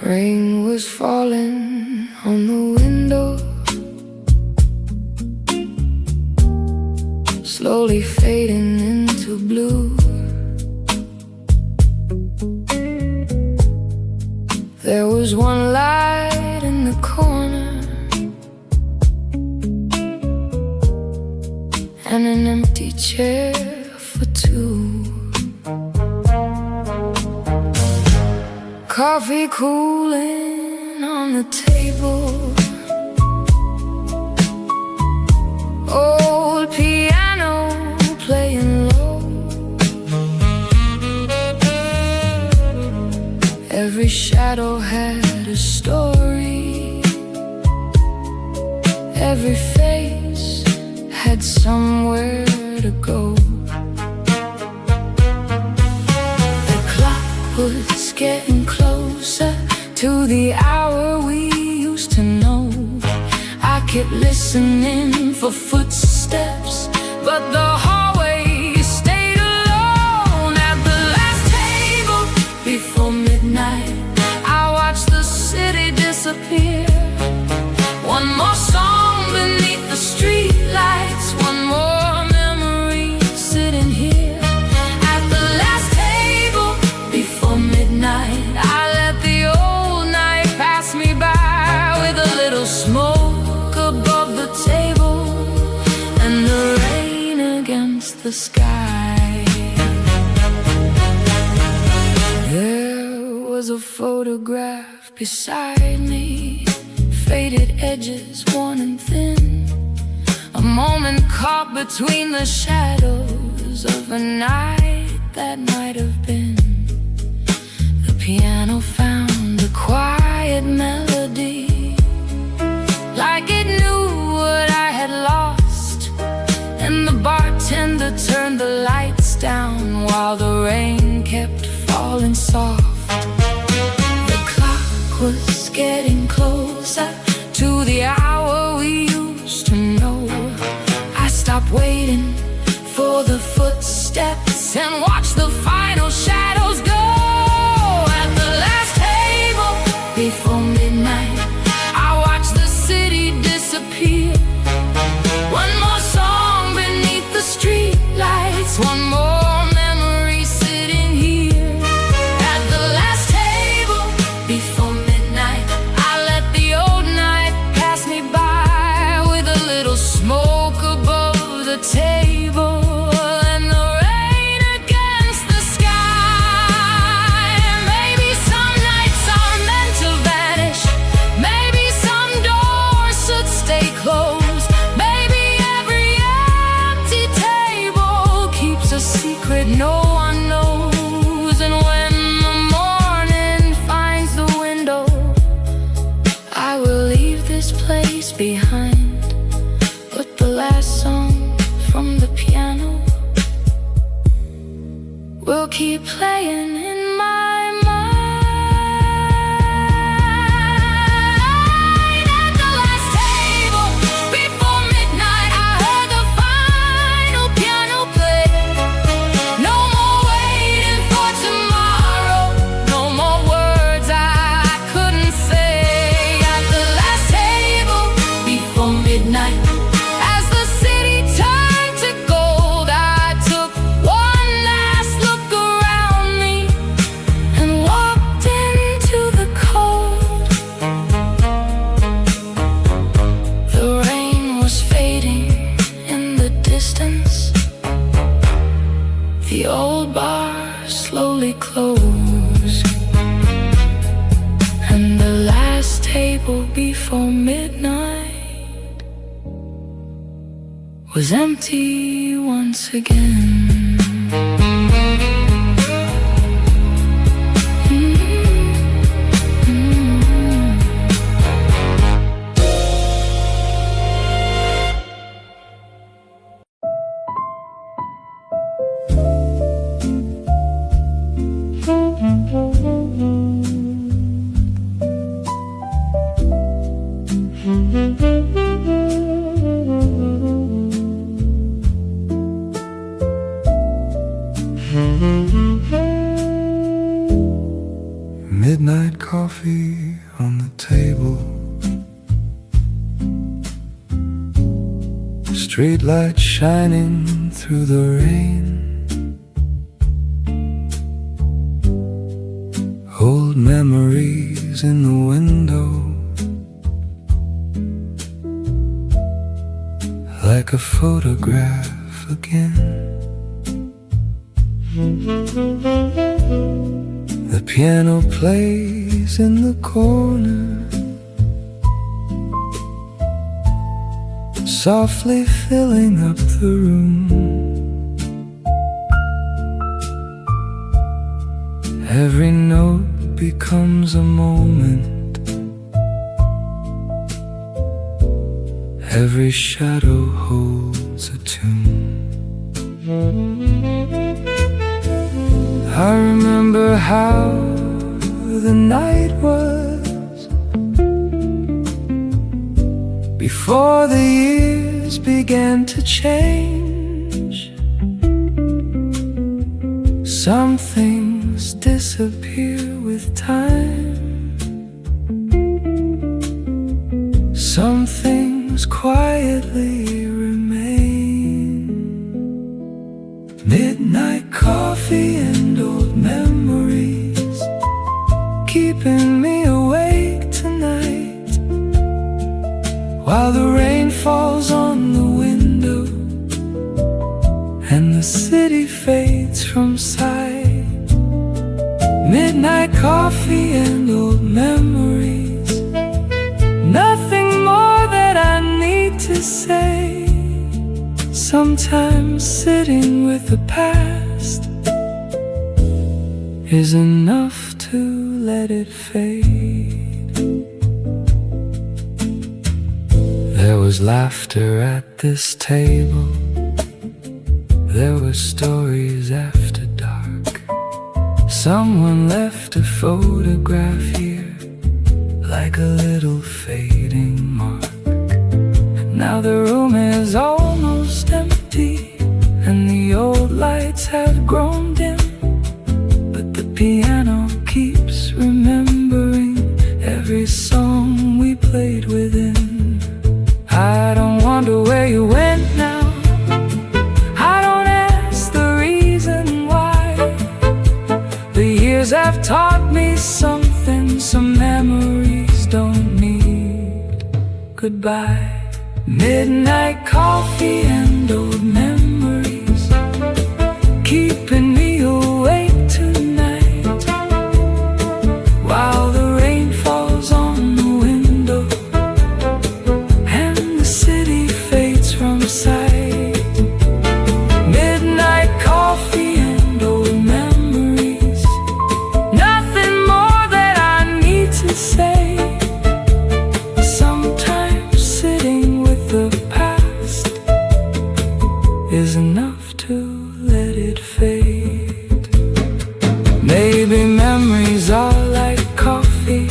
Rain was falling on the window, slowly fading into blue. There was one light in the corner and an empty chair for two. Coffee cooling on the table, old piano playing low. Every shadow had a story, every face had somewhere to go. The clock was getting closer to the hour we used to know. I kept listening for footsteps, but the hallway stayed alone. At the last table before midnight, I watched the city disappear. One more song beneath the streetlights, one more memory sitting here. At the last table before midnight, I let the old night pass me by, with a little smoke above the table and the rain against the sky. There was a photograph beside me, faded edges worn and thin, a moment caught between the shadows of a night that might have been. The piano found a quiet melody, like it knew what I had lost, and the bartender turned the lights down while the rain kept falling soft. The clock was getting closer to the hour we used to know. I stopped waiting for the footsteps and watched the final shadows go. At the last table before midnight, I watched the city disappear. One more song beneath the streetlights, one more memory sitting here. At the last table before midnight, I let the old night pass me by, with a little smoke above the table and the rain against the sky. Maybe some nights are meant to vanish, maybe some doors should stay closed, maybe every empty table keeps a secret no one knows. And when the morning finds the window, I will leave this place behind, but the last song from the piano will keep playing in my mind. At the last table before midnight, I heard the final piano play. No more waiting for tomorrow, no more words I couldn't say. At the last table before midnight, as the city turned to gold, I took one last look around me and walked into the cold. The rain was fading in the distance, the old bar slowly closed, and the last table before midnight was empty once again. Midnight coffee on the table, streetlight shining through the rain, old memories in the window, like a photograph again. The piano plays in the corner, softly filling up the room. Every note becomes a moment, every shadow holds a tune. I remember how the night was before the years began to change. Some things disappear with time, some things quietly remain. Midnight coffee and old memories, keeping me awake tonight, while the rain falls on the window and the city fades from sight. Midnight coffee and old memories, nothing more that I need to say. Sometimes sitting with the past is enough to let it fade. There was laughter at this table, there were stories after dark. Someone left a photograph here, like a little fading mark. Now the room is almost empty, and the old lights have grown dim, but the piano keeps remembering every song we played within. I don't wonder where you went now, I don't ask the reason why. The years have taught me something, some memories don't need goodbye. Midnight coffee and old memories, keeping me awake tonight, while the rain falls on the window and the city fades from sight. Midnight coffee and old memories, nothing more that I need to say. Sometimes sitting with the past is enough to let it fade. Maybe memories are like coffee,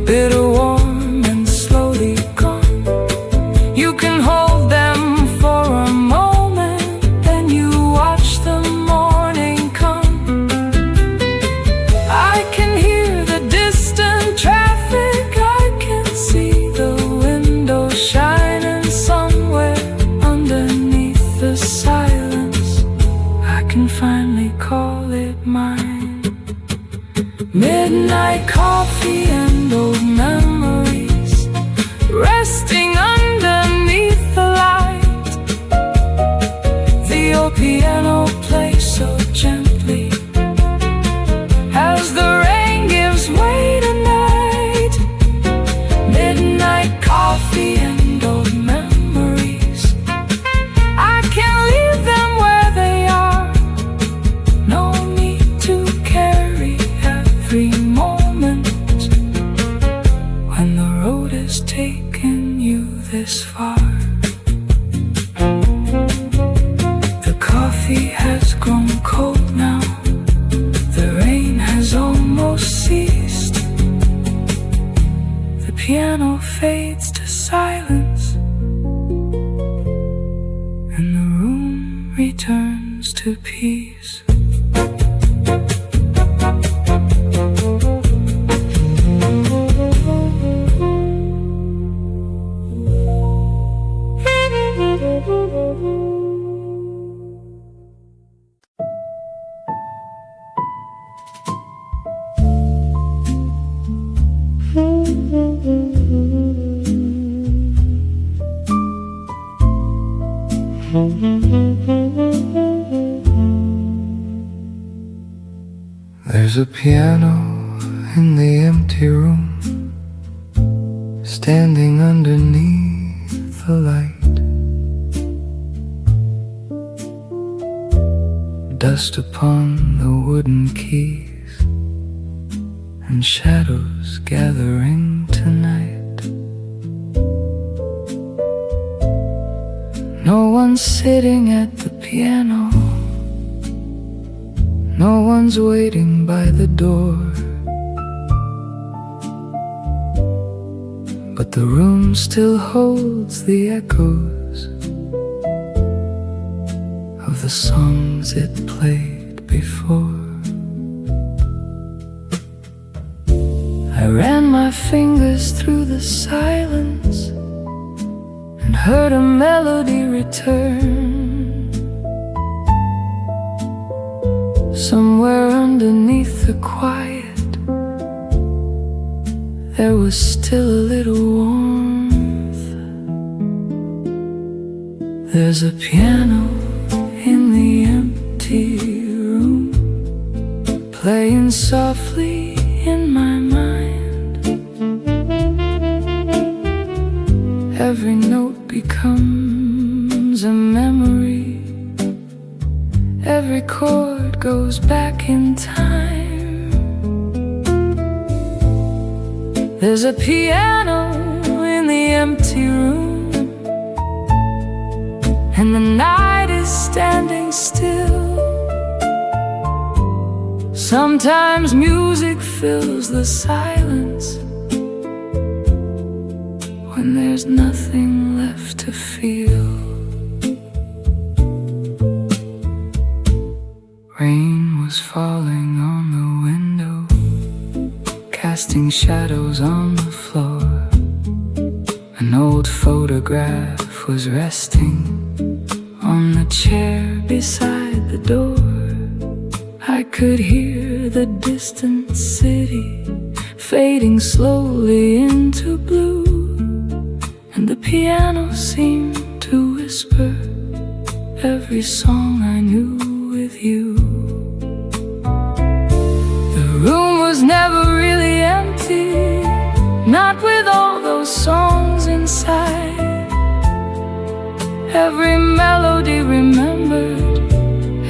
bitter, warm, and slowly gone. You can hold them for a moment, then you watch the morning come. I can hear the distant traffic, I can see the window shining somewhere underneath the silence. I can finally call it mine. Midnight coffee and old memories, resting underneath the light. The old piano plays so gently as the rain gives way tonight. Midnight coffee and old memories, I can leave them where they are. No need to carry every moment when the road has taken you this far. The coffee has grown cold now, the rain has almost ceased. The piano fades to silence, and the room returns to peace. a piano in the empty room, standing underneath the light. Dust upon the wooden keys, and shadows gathering tonight. No one's sitting at the piano, no one's waiting by the door, but the room still holds the echoes of the songs it played before. I ran my fingers through the silence and heard a melody return. Somewhere underneath the quiet, there was still a little warmth. There's a piano in the empty room, playing softly in my mind. Every note becomes a memory, every chord goes back in time. There's a piano in the empty room, and the night is standing still. Sometimes music fills the silence when there's nothing left to feel. Rain was falling on the window, casting shadows on the floor. An old photograph was resting on the chair beside the door. I could hear the distant city fading slowly into blue, and the piano seemed to whisper every song I knew with you. The room was never really empty, not with all those songs inside. Every melody remembered,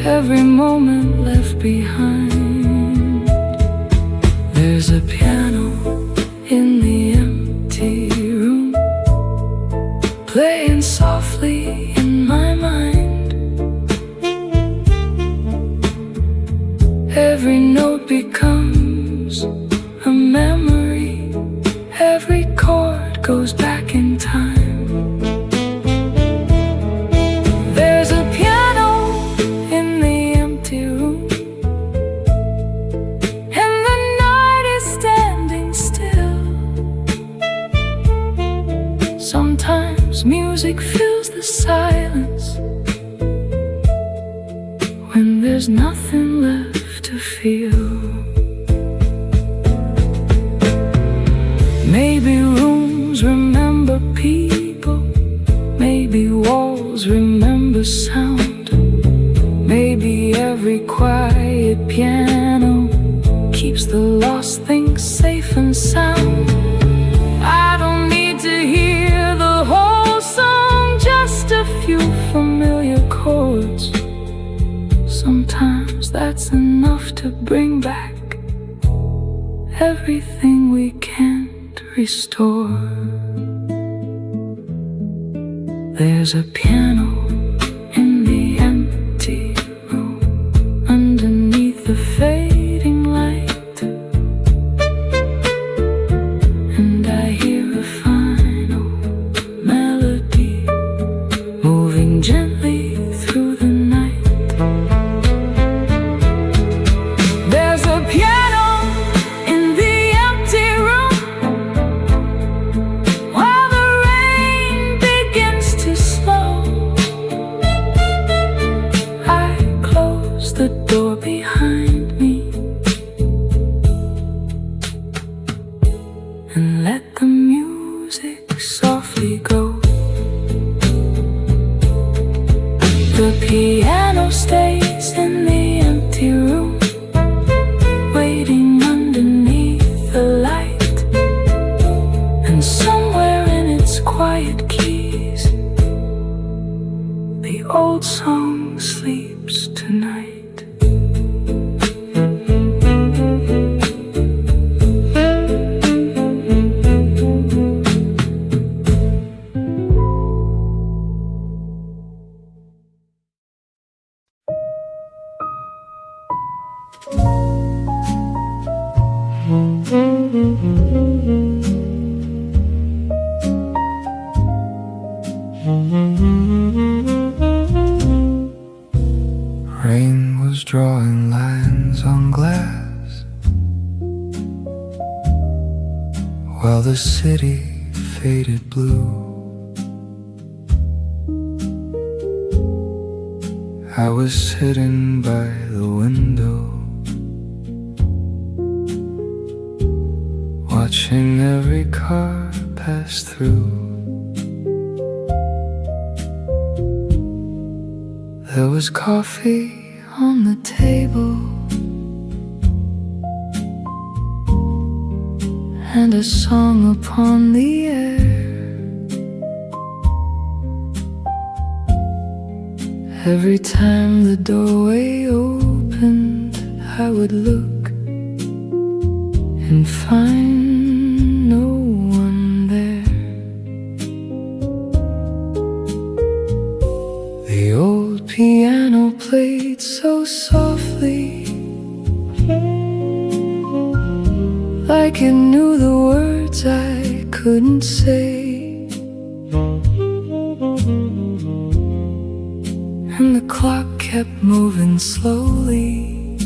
every moment left behind. There's a piano in the empty room, playing softly in my mind. Every note becomes a memory, every chord goes back in time. There's a piano in the empty room, and the night is standing still. Sometimes music fills the silence when there's nothing left to feel. Maybe rooms remember people, maybe walls remember sound, maybe every quiet piano keeps the lost things safe and sound. I don't need to hear the whole song, just a few familiar chords. Sometimes that's enough to bring back everything we can't restore. There's a piano in the empty room, underneath the fading light, and I hear a final melody moving gently through the night. There's a piano in the empty room, while the rain begins to slow. I close the door behind me and let the music softly go. The piano stays in the empty room, waiting Rain was drawing lines on glass while the city faded blue. I was sitting by the window, watching every car pass through. There was coffee on the table and a song upon the air. Every time the doorway opened, I would look and find no one there. The old piano played so softly, like it knew the words I couldn't say. And the clock kept moving slowly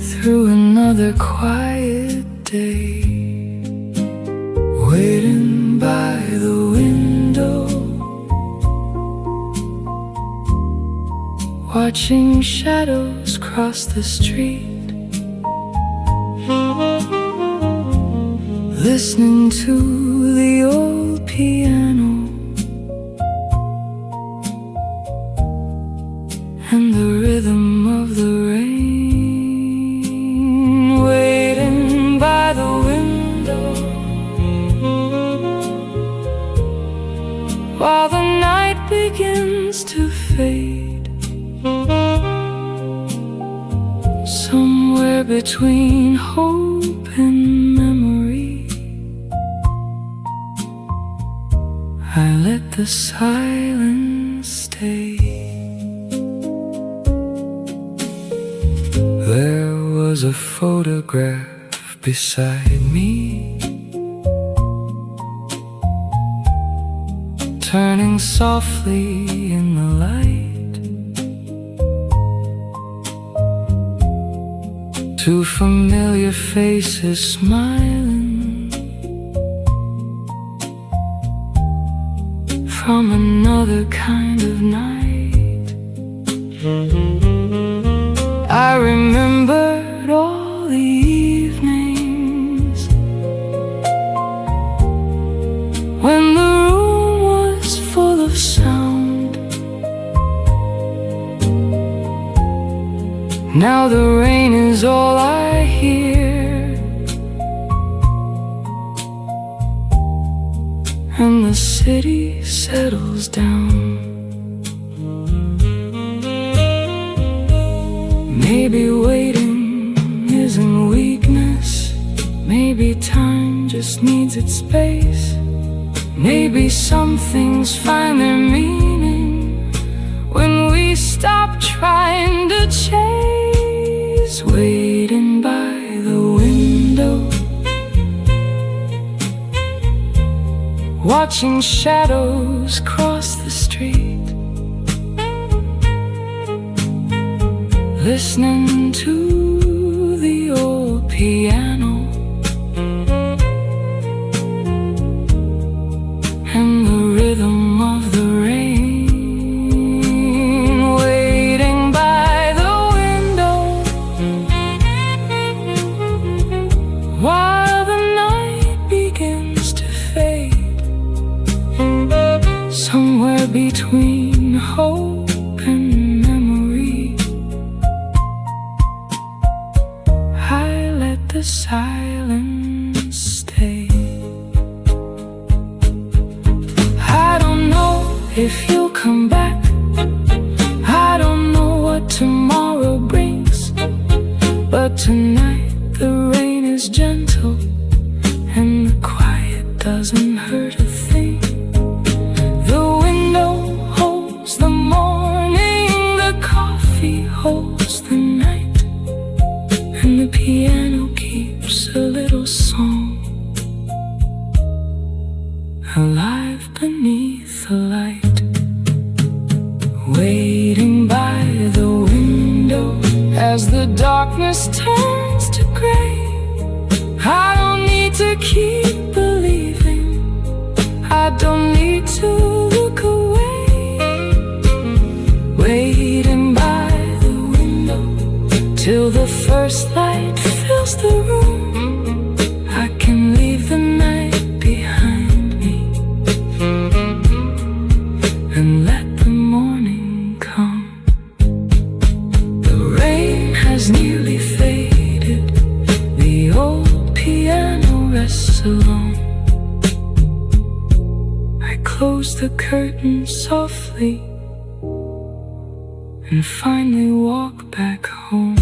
through another quiet day. Waiting by the window, watching shadows cross the street, listening to the old piano and the rhythm of the rain. Waiting by the window while the night begins to fade. Somewhere between hope and memory, I let the silence stay. There was a photograph beside me, turning softly in the light. Two familiar faces smiling from another kind of night. I remembered all the evenings when the room was full of sound. Now the rain is all I hear, and the city settles down. Maybe waiting isn't weakness. Maybe time just needs its space. Maybe some things find their meaning when we stop trying to chase. Waiting by the window, watching shadows cross the street, listening to the old piano and the rhythm of the rain. Waiting by the window while the night begins to fade. Somewhere between hope and memory, I let the silence stay. I don't know if you'll come back. I don't know what tomorrow brings, but tonight the rain is gentle and the quiet doesn't hurt a thing. The window holds the morning, the coffee holds the night, and the piano keeps a little song alive beneath the light, waiting by the window as the darkness turns to gray. I don't need to keep believing, I don't need to look away, waiting by the window till the first light fills the room. I can leave the night behind me and let the morning come. The rain has nearly faded, the old piano rests alone. I close the curtain softly and finally walk back home.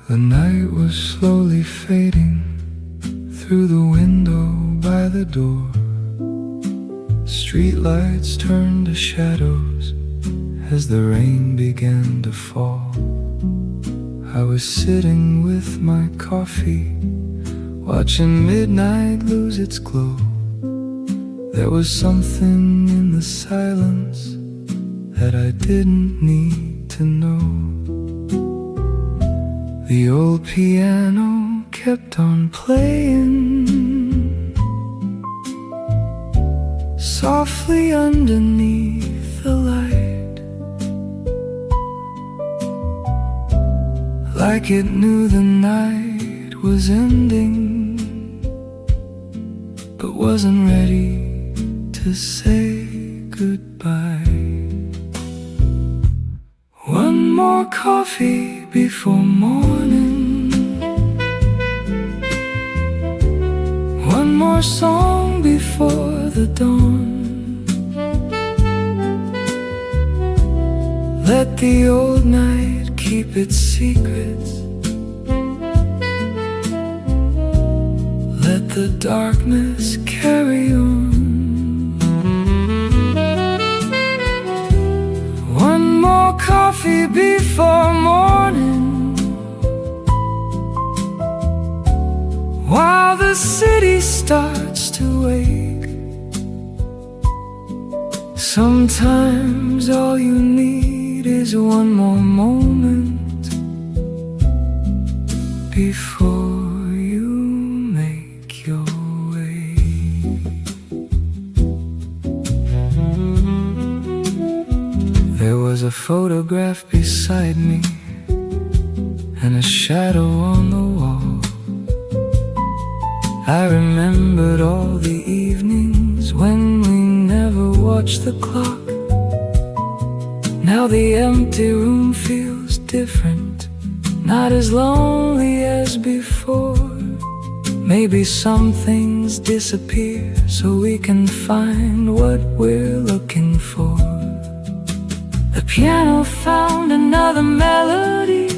The night was slowly fading through the window by the door. Streetlights turned to shadows as the rain began to fall. I was sitting with my coffee, watching midnight lose its glow. There was something in the silence that I didn't need to know. The old piano kept on playing softly underneath the light, like it knew the night was ending, but wasn't ready to say goodbye. One more coffee before morning, one more song before the dawn. Let the old night keep its secrets, let the darkness carry on. One more coffee before morning, while the city starts to wake. Sometimes all you need is one more moment before you make your way. There was a photograph beside me and a shadow on the wall. I remembered all the evenings when we never watched the clock. Now the empty room feels different, not as lonely as before. Maybe some things disappear so we can find what we're looking for. The piano found another melody,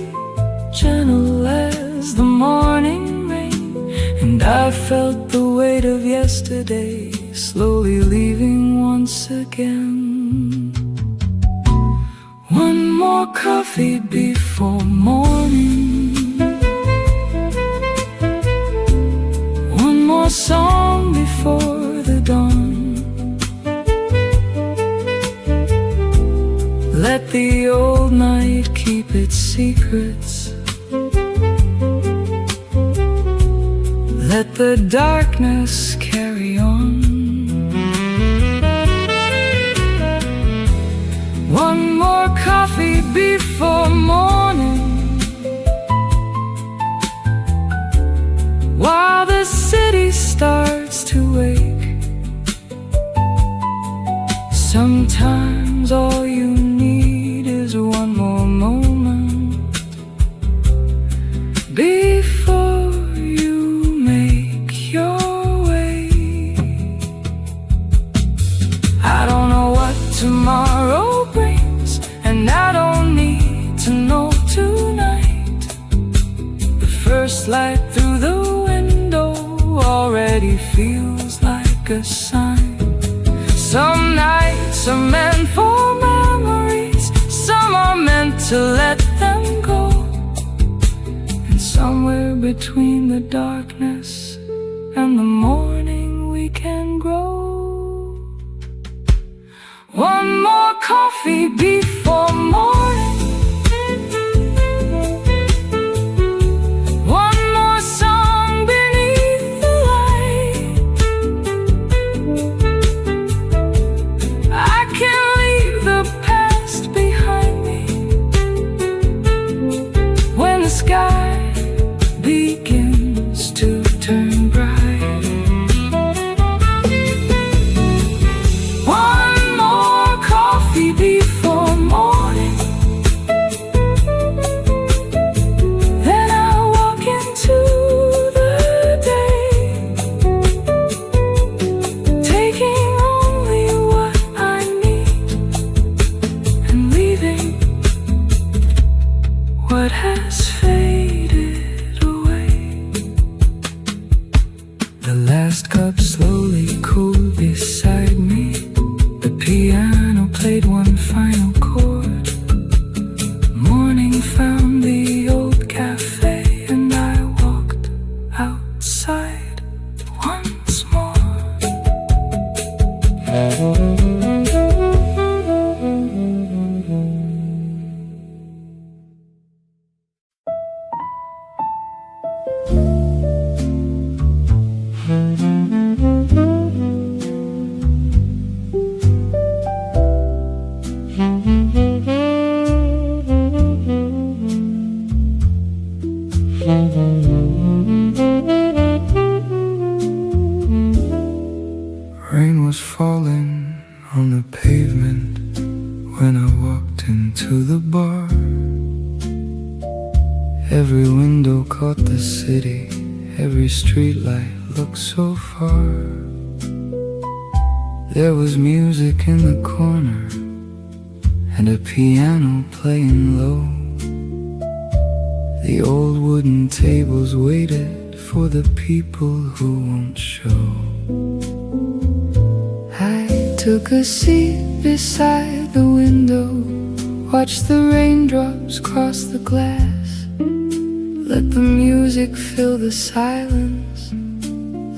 gentle as the morning rain, and I felt the weight of yesterday slowly leaving once again. One more coffee before morning, one more song before the dawn. Let the old night keep its secrets, let the darkness carry on. One more coffee before morning, while the city starts to wake. Sometimes all you need is one more moment before you make your way. I don't know what tomorrow brings, and I don't need to know tonight. The first light through the window already feels like a sign. Some nights are meant for memories, some are meant to let them go. And somewhere between the darkness and the morning we can grow. One more coffee before morning, one more song beneath the light. I can leave the past behind me when the sky begins to turn bright. One more coffee before morning, then I'll walk into the day, taking only what I need and leaving what has faded away. The last cup slowly cooled beside me. The piano played one final chord. Morning found the old cafe, and I walked outside once more. Rain was falling on the pavement when I walked into the bar. Every window caught the city, every streetlight looked so far. There was music in the corner and a piano playing low. The old wooden tables waited for the people who won't show. I took a seat beside the window, watched the raindrops cross the glass. Let the music fill the silence,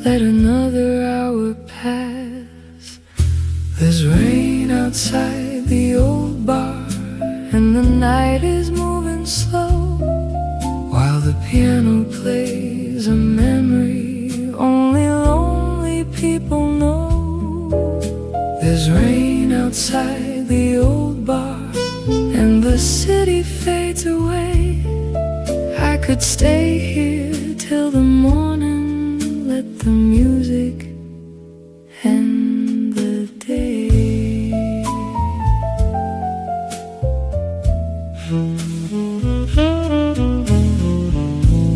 let another hour pass. There's rain outside the old bar, and the night is moving slow, while the piano plays a memory only lonely people know. There's rain outside the old bar, and the city fades away. I could stay here till the morning, let the music end the day.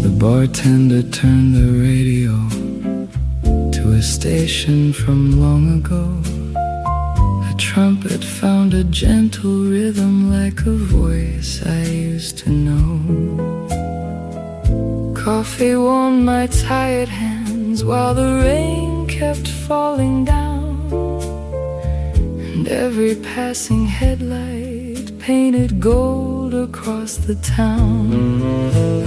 The bartender turned the radio to a station from long ago. A trumpet found a gentle rhythm like a voice I used to know. Coffee warmed my tired hands while the rain kept falling down, and every passing headlight painted gold across the town.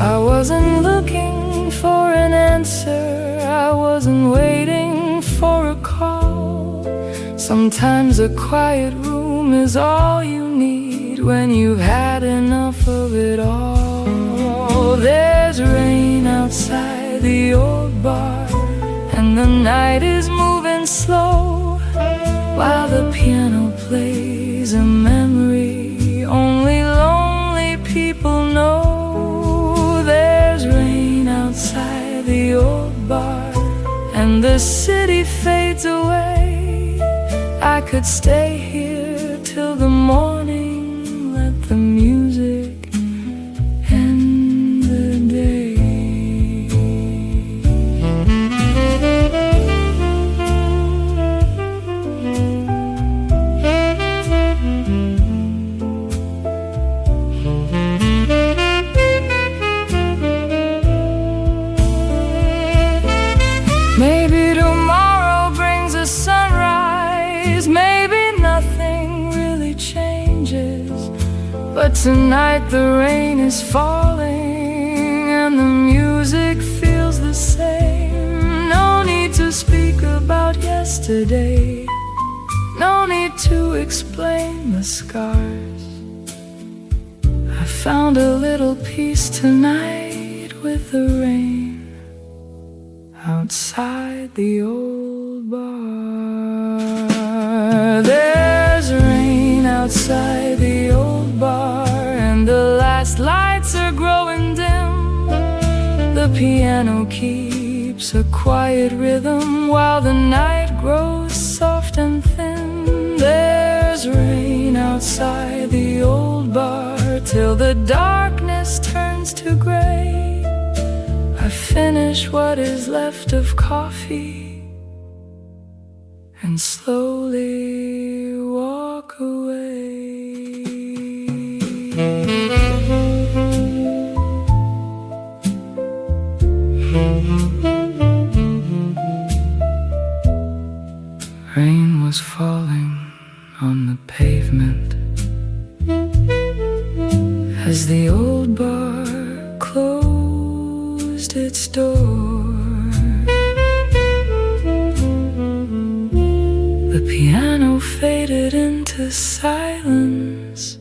I wasn't looking for an answer, I wasn't waiting for a call. Sometimes a quiet room is all you need when you've had enough of it all. There's rain outside the old bar, and the night is moving slow, while the piano plays a memory only lonely people know. There's rain outside the old bar, and the city fades away. I could stay here till the morning, let the music tonight the rain is falling and the music feels the same. No need to speak about yesterday, no need to explain the scars. I found a little peace tonight with the rain outside the old bar. There's rain outside the old bar, and the last lights are growing dim. The piano keeps a quiet rhythm while the night grows soft and thin. There's rain outside the old bar till the darkness turns to gray. I finish what is left of coffee and slowly walk away. Rain was falling on the pavement as the old bar closed its door. The piano faded into silence,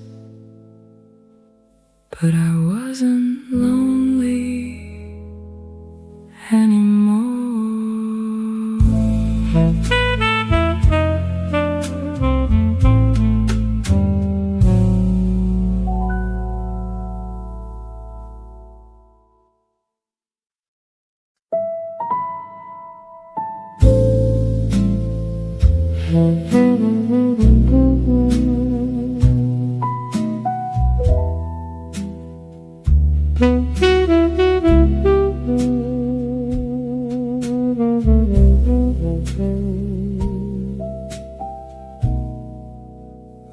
but I wasn't lonely anymore.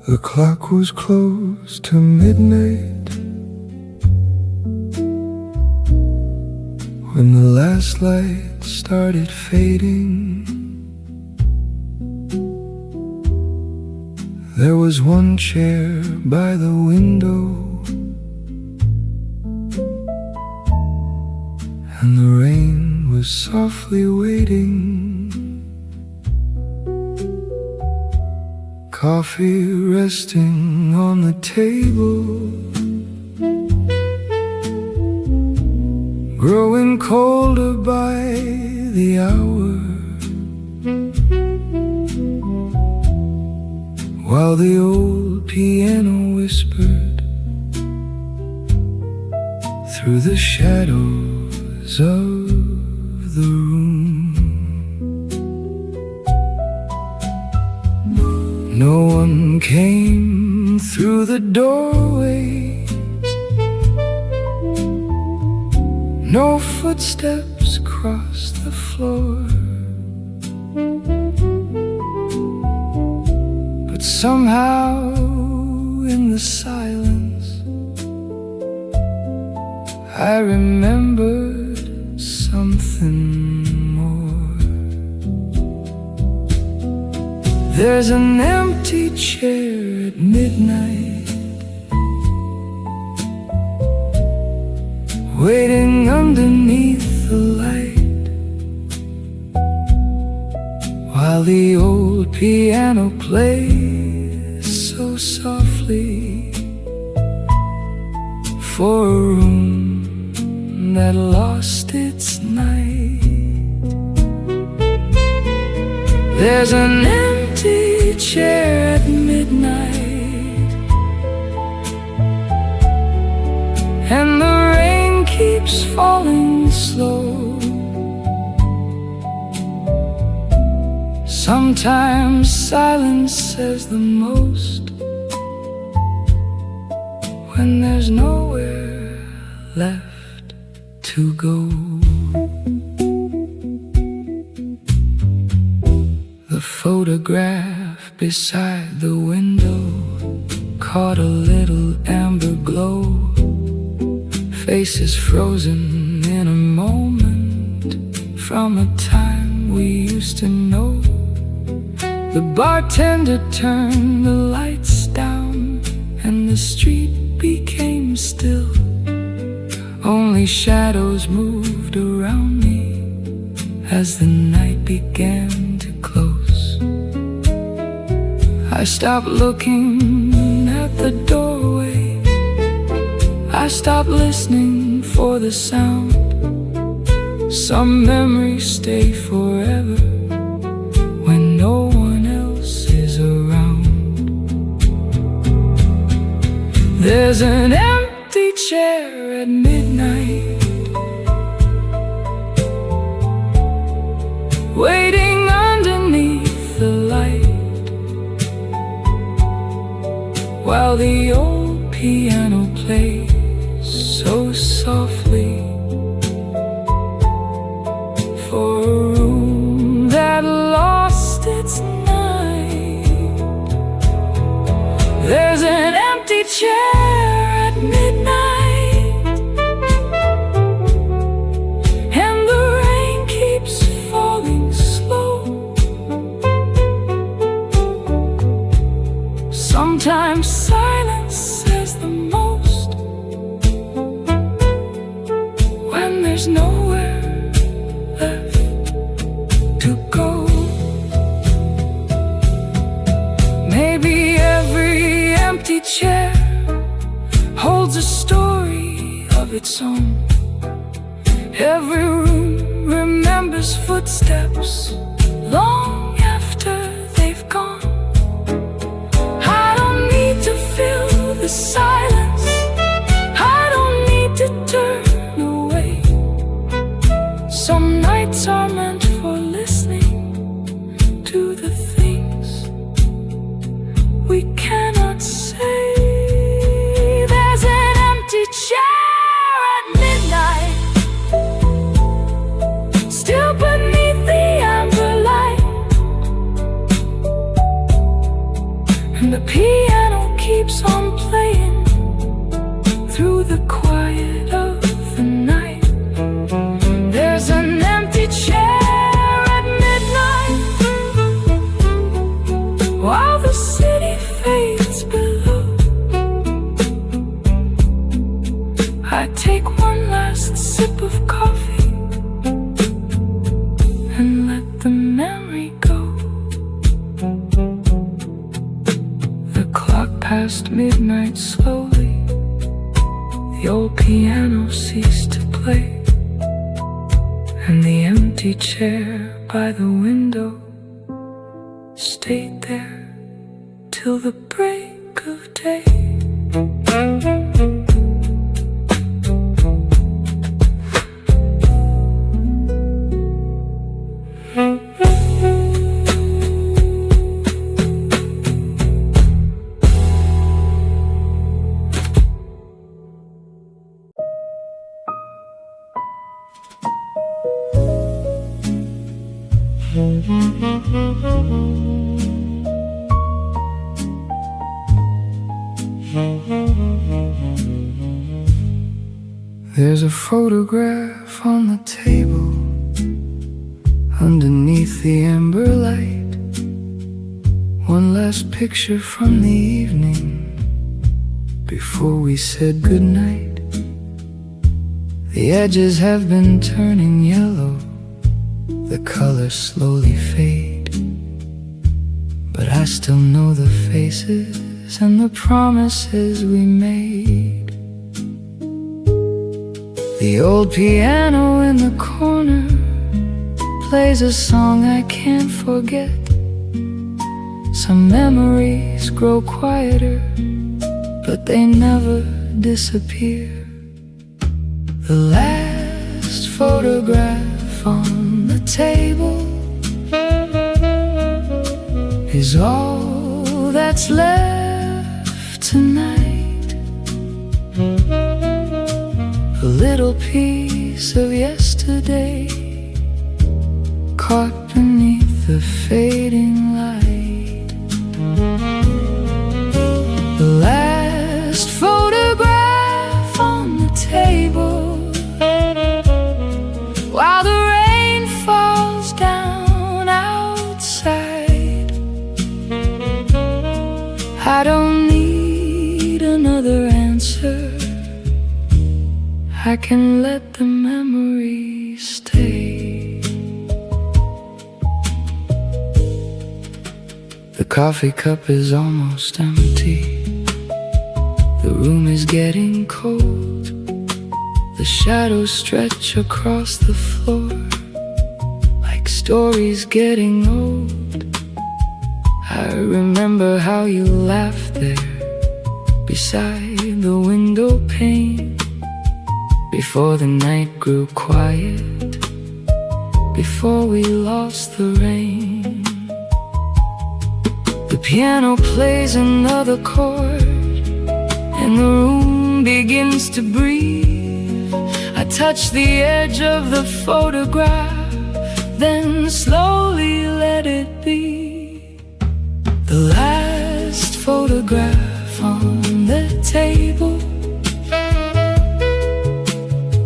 The clock was close to midnight when the last light started fading. There was one chair by the window, and the rain was softly waiting. Coffee resting on the table, growing colder by the hour, while the old piano whispered through the shadows of the room. No one came through the doorway, no footsteps crossed the floor, but somehow in the silence I remembered something. There's an empty chair at midnight, waiting underneath the light, while the old piano plays so softly for a room that lost its night. There's an empty chair at midnight, and the rain keeps falling slow. Sometimes silence says the most when there's nowhere left to go. The photograph beside the window caught a little amber glow. Faces frozen in a moment from a time we used to know. The bartender turned the lights down and the street became still. Only shadows moved around me as the night began to close. I stopped looking at the doorway. I stopped listening for the sound. Some memories stay forever when no one else is around. There's an empty chair at midnight, waiting underneath the light, while the old piano plays so softly for a room that lost its night. There's an empty chair at midnight, and the rain keeps falling slow. Sometimes silence says the most when there's nowhere left to go. Maybe every empty chair holds a story of its own. Every room remembers footsteps long after they've gone. I don't need to fill the silence, I don't need to turn away. Some nights are meant for listening to the things we cannot say. There's an empty chair at midnight, still beneath the amber light, and the piano keeps on playing through the quiet of the night. There's an empty chair at midnight, while the city fades below. I take one last sip of coffee and let the memory go. The clock passed midnight slowly. The old piano ceased to play, and the empty chair by the window stayed there till the break of day. There's a photograph on the table underneath the amber light. One last picture from the evening before we said goodnight. The edges have been turning yellow, the colors slowly fade, but I still know the faces and the promises we made. The old piano in the corner plays a song I can't forget. Some memories grow quieter, but they never disappear. The last photograph on the table is all that's left tonight. A little piece of yesterday caught beneath the fading light. The last photograph on the table, while the rain falls down outside. I don't need another answer, I can let the memory stay. The coffee cup is almost empty. The room is getting cold. The shadows stretch across the floor like stories getting old. I remember how you laughed there beside the window pane, before the night grew quiet, before we lost the rain. The piano plays another chord and the room begins to breathe. I touch the edge of the photograph, then slowly let it be. The last photograph on the table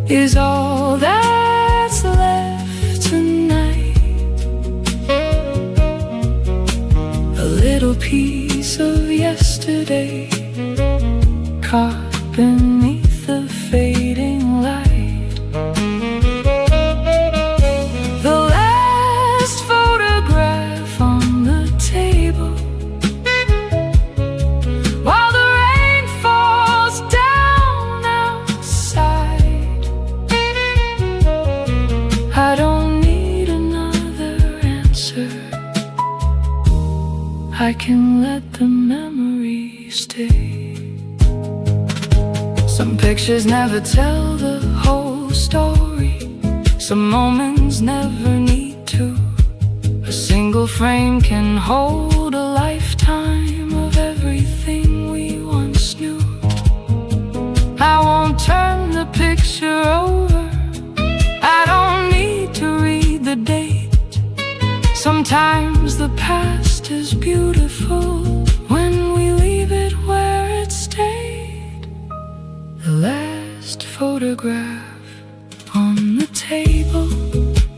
is all that's left tonight. A little piece of yesterday caught beneath the fading light. The last photograph on the table, while the rain falls down outside. I don't need another answer. I can let the memory stay. Some pictures never tell the whole story. Some moments never need to. A single frame can hold a lifetime of everything we once knew. I won't turn the picture over. I don't need to read the date. Sometimes the past is beautiful when we leave it where it stayed. The last photograph on the table,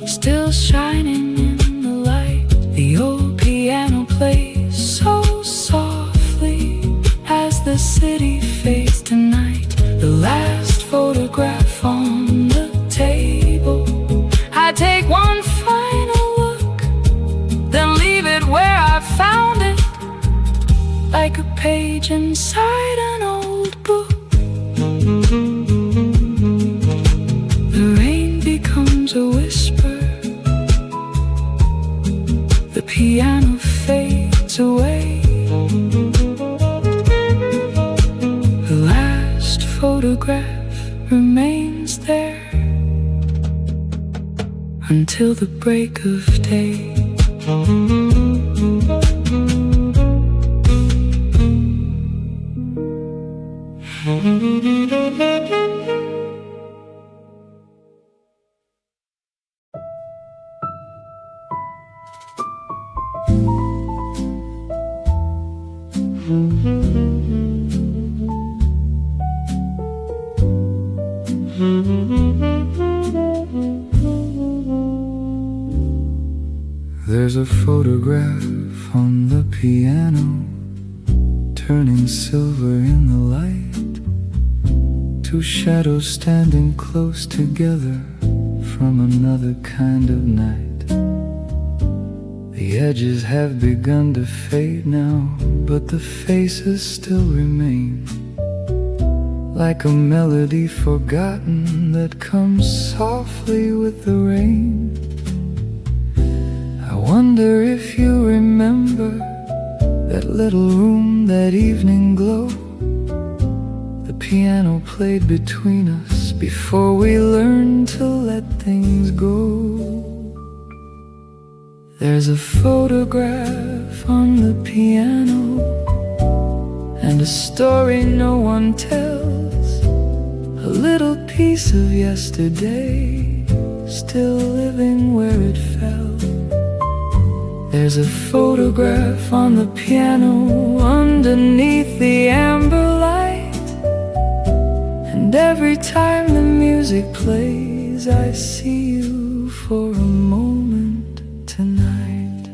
still shining in the light. The old piano plays so softly as the city fades to night. The last photograph on the table, I take one final look, then leave it where I found it, like a page inside an old book. The rain becomes a whisper. The piano fades away. The last photograph remains there until the break of day. There's a photograph on the piano, turning silver in the light. Two shadows standing close together from another kind of night. The edges have begun to fade now, but the faces still remain, like a melody forgotten that comes softly with the rain. I wonder if you remember that little room, that evening glow. The piano played between us before we learned to let things go. There's a photograph on the piano, and a story no one tells. A little piece of yesterday, still living where it fell. There's a photograph on the piano underneath the amber light, and every time the music plays, I see you for a moment tonight.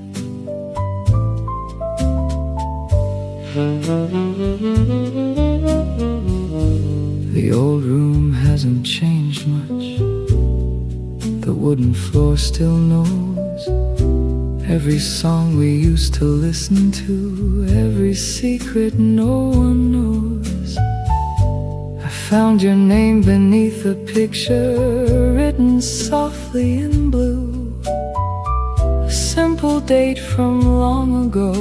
The old room hasn't changed. wooden floor still knows every song we used to listen to, every secret no one knows. I found your name beneath a picture written softly in blue, a simple date from long ago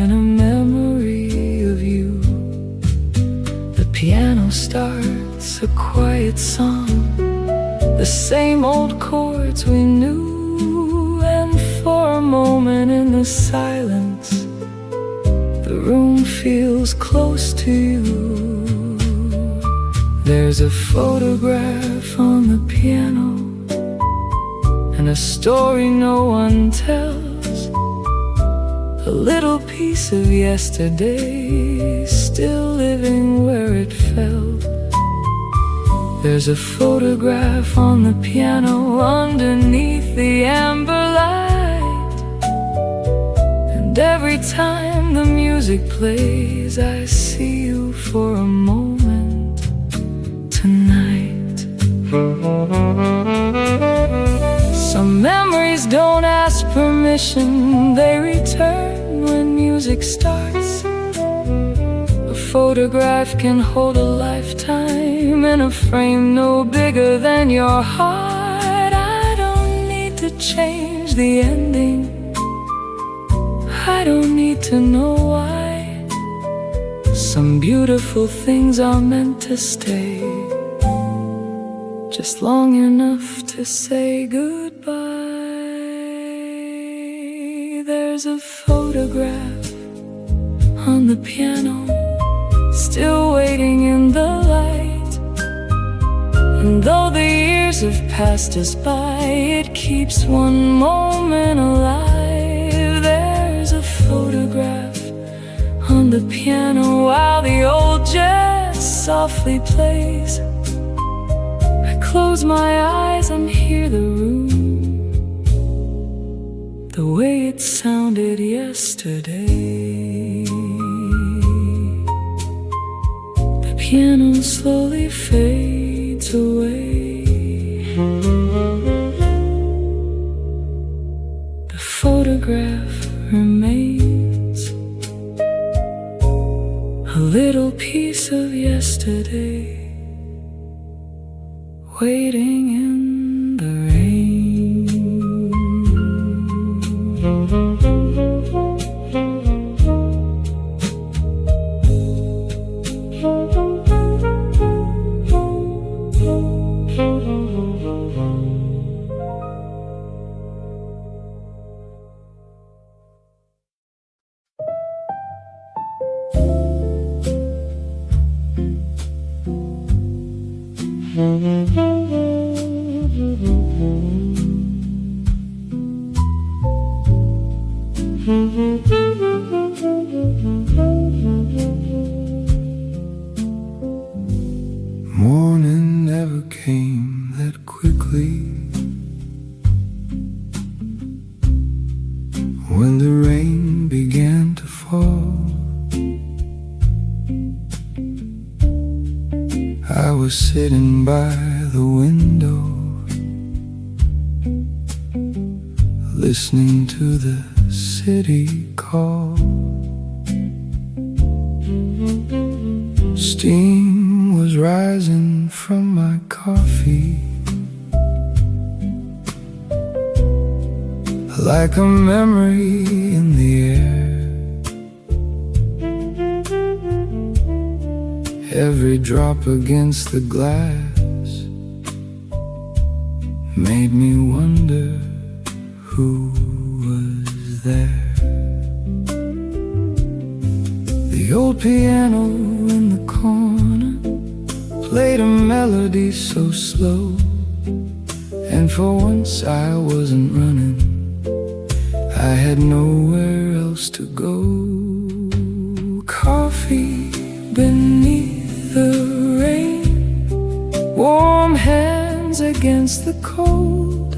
and a memory of you. The piano starts a quiet song, the same old chords we knew, and for a moment in the silence, the room feels close to you. There's a photograph on the piano, and a story no one tells, a little piece of yesterday still living where it fell. There's a photograph on the piano underneath the amber light, and every time the music plays, I see you for a moment tonight. Some memories don't ask permission, they return when music starts. A photograph can hold a lifetime in a frame no bigger than your heart. I don't need to change the ending, I don't need to know why. Some beautiful things are meant to stay, just long enough to say goodbye. There's a photograph on the piano, still waiting in the light, and though the years have passed us by, it keeps one moment alive. There's a photograph on the piano while the old jazz softly plays. I close my eyes and hear the room, the way it sounded yesterday. The piano slowly fades away, the photograph remains, a little piece of yesterday waiting in the rain. Morning never came that quickly. When the rain began to fall, I was sitting by the window, listening to the city call. Steam was rising from my coffee, like a memory in the air. Every drop against the glass made me wonder who was there. The old piano in the corner played a melody so slow, and for once I wasn't running, I had nowhere else to go. Coffee beneath the rain, warm hands against the cold,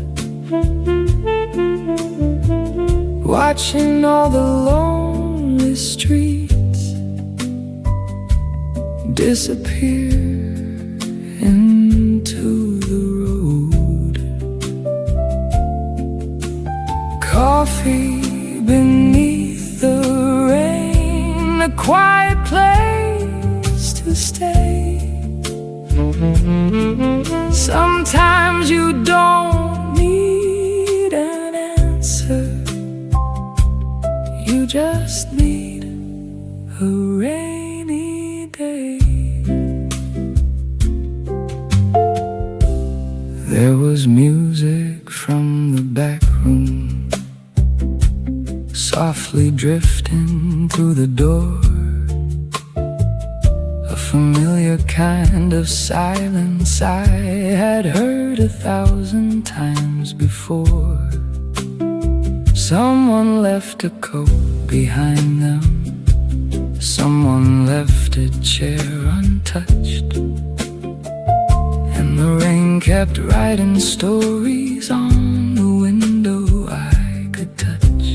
watching all the lonely streets disappear into the road. quiet place to stay. Sometimes you don't need an answer, you just need a rainy day. There was music from the back room, softly drifting through the door. A familiar kind of silence I had heard 1,000 times before. Someone left a coat behind them, someone left a chair untouched, and the rain kept writing stories on the window I could touch.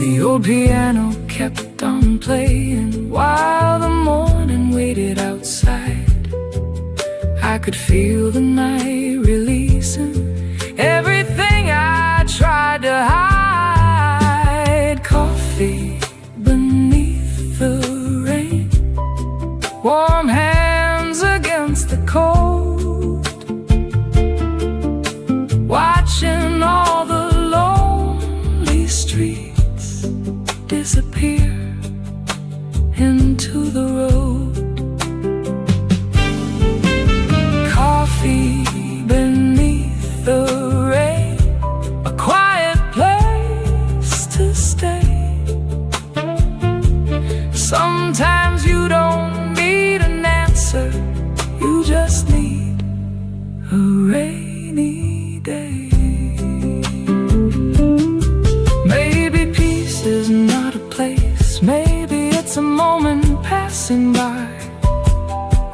The old piano kept on playing while the morning waited outside. I could feel the night releasing everything I tried to hide. Coffee beneath the rain, warm hands against the cold, watching all the lonely streets disappear into the road. Coffee beneath the rain, a quiet place to stay. Sometimes you don't need an answer, you just need a rainy day. Maybe peace is not a place, maybe it's a moment passing by.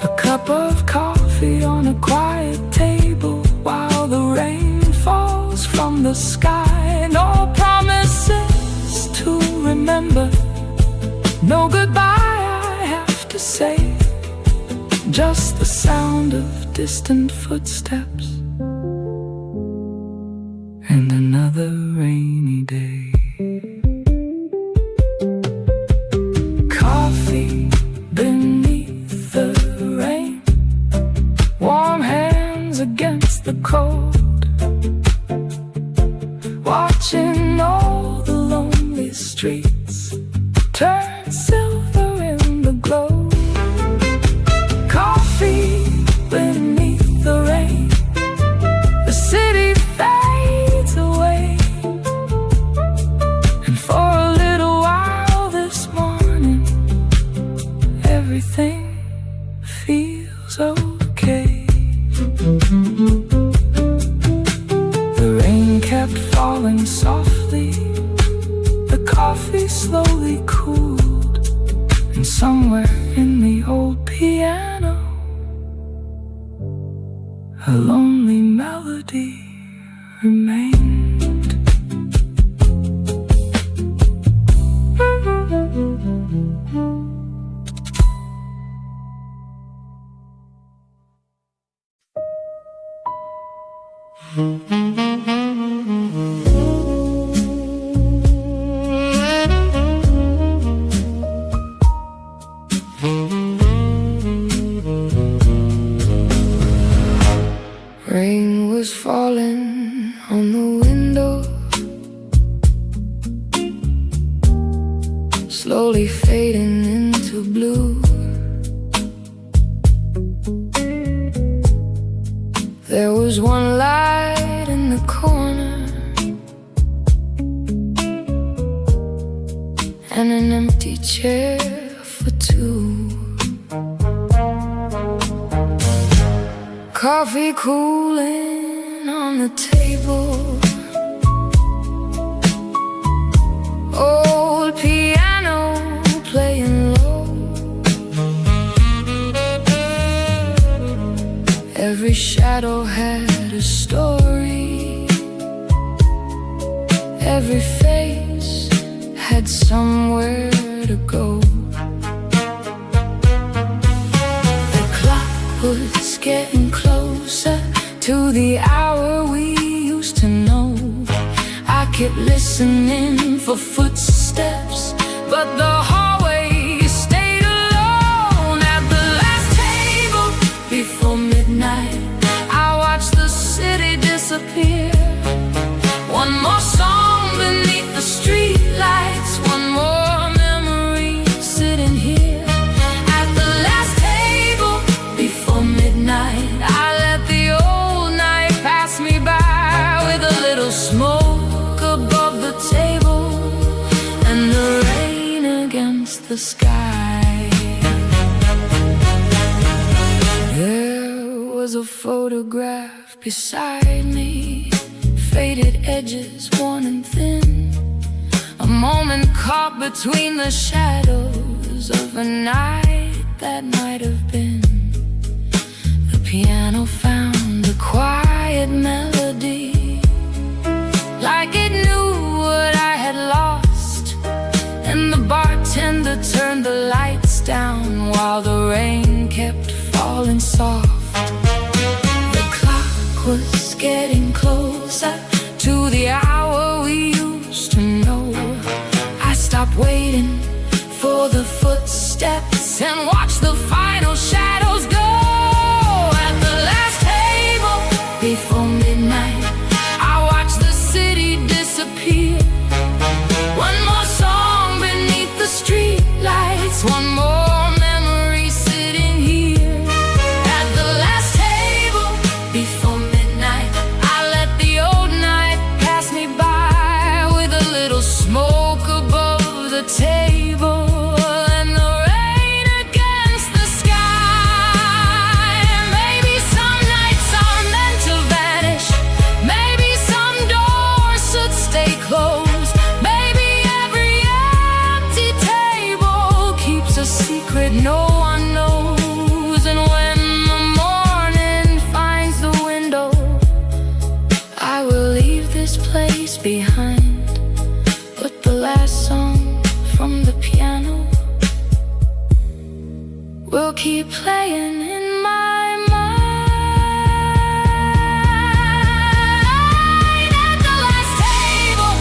A cup of coffee on a quiet table while the rain falls from the sky. No promises to remember, no goodbye I have to say, just the sound of distant footsteps and another rainy day. Coffee beneath the rain, warm hands against the cold, watching all the lonely streets turn silver in the glow. Coffee beneath the rain, the city fades away, and for a little while this morning everything feels okay. The rain kept falling softly, the coffee slowly cooled, and somewhere in the old piano a lonely melody remained. Rain was falling on the window, slowly fading into blue. There was one light in the corner and an empty chair for two. Coffee cooling on the table, old piano playing low. Every shadow had a story, every face had somewhere to go. The clock was getting closer to the hour we used to know. I kept listening for footsteps but the hallway stayed alone. At the last table before midnight, I watched the city disappear. One more song beneath the streetlights, one more memory sitting here. At the last table before midnight, I let the old night pass me by, with a little smoke above the table and the rain against the sky. There was a photograph beside me, faded edges, worn and thin, a moment caught between the shadows of a night that might have been. The piano found a quiet melody, like it knew what I had lost, and the bartender turned the lights down while the rain kept falling soft. The clock was getting closer to the hour we used to know. I stopped waiting for the footsteps and watched the final shadows go. At the last table before midnight, I watched the city disappear. One more song beneath the streetlights, one more memory sitting here. At the last table before midnight, I let the old night pass me by, with a little smoke above the table and the rain against the sky. Maybe some nights are meant to vanish, maybe some doors should stay closed, maybe every empty table keeps a secret no one knows. And when the morning finds the window, I will leave this place behind, but the last song from the piano will keep playing in my mind. At the last table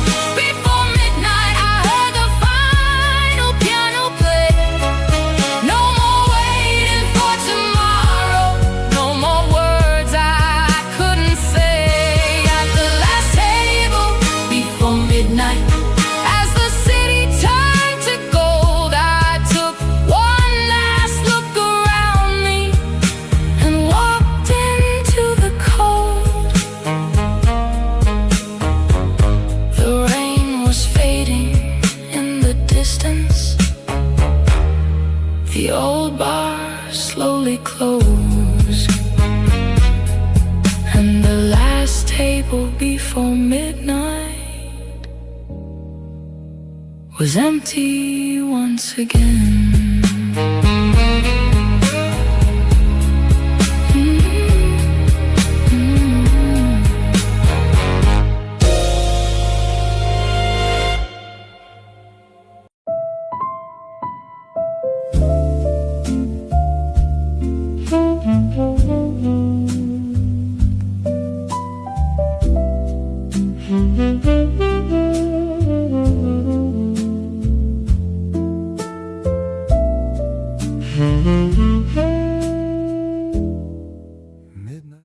before midnight, I heard the final piano play. No more waiting for tomorrow, no more words I couldn't say. At the last table before midnight, as the city turned to gold, I took one last look around me and walked into the cold. The rain was fading in the distance, the old bar slowly closed, and the last table before midnight was empty once again.